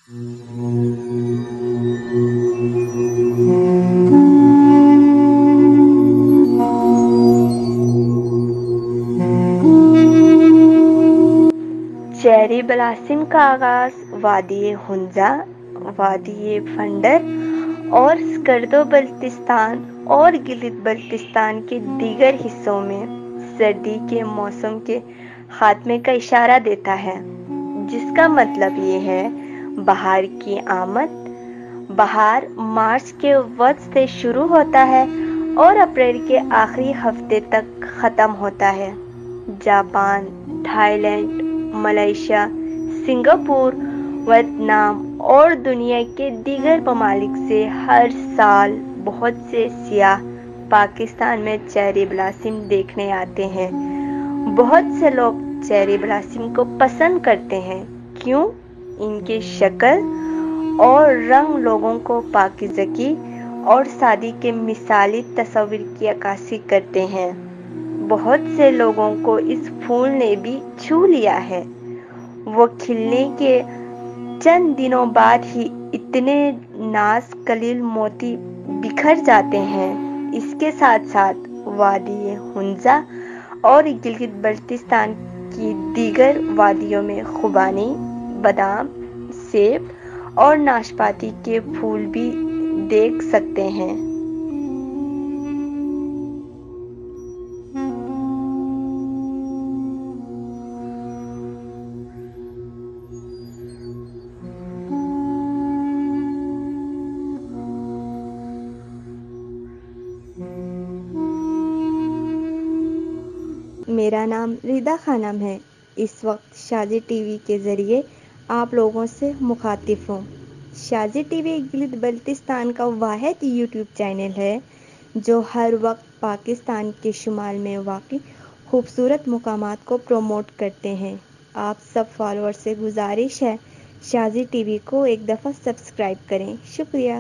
Cherry blossom کا آغاز وادی ہنزا، وادی فنڈر اور سکردو بلتستان اور گلگت بلتستان کے دیگر حصوں میں سردی کے موسم کے خاتمے کا اشارہ دیتا ہے، جس کا مطلب یہ ہے بہار کی آمد۔ بہار مارچ کے وسط سے شروع ہوتا ہے اور اپریل کے آخری ہفتے تک ختم ہوتا ہے۔ Japan, Thailand, Malaysia, Singapore, Vietnam اور دنیا کے دیگر ممالک سے ہر سال بہت سے سیاح پاکستان میں چیری بلاسم دیکھنے آتے ہیں۔ بہت سے لوگ چیری بلاسم کو پسند کرتے ہیں کیوں ان کی شکل اور رنگ لوگوں کو پاکیزگی اور سادگی کے مثالی تصور کی عکاسی کرتے ہیں۔ بہت سے لوگوں کو اس پھول نے بھی چھو لیا ہے۔ وہ کھلنے کے چند دنوں بعد ہی اتنے ناز کلیل موتی بکھر جاتے ہیں۔ اس کے ساتھ ساتھ وادی ہنزا اور گلگت بلتستان کی دیگر وادیوں میں خوبانی، بادام، سیب اور ناشپاتی کے پھول بھی دیکھ سکتے ہیں۔ میرا نام ریدا خانم ہے۔ اس وقت شازی ٹی وی کے ذریعے آپ لوگوں سے مخاطب ہوں۔ شازی ٹی وی گلگت بلتستان کا واحد یوٹیوب چینل ہے جو ہر وقت پاکستان کے شمال میں واقع خوبصورت مقامات کو پروموٹ کرتے ہیں۔ آپ سب فالوور سے گزارش ہے شازی ٹی وی کو ایک دفعہ سبسکرائب کریں۔ شکریہ۔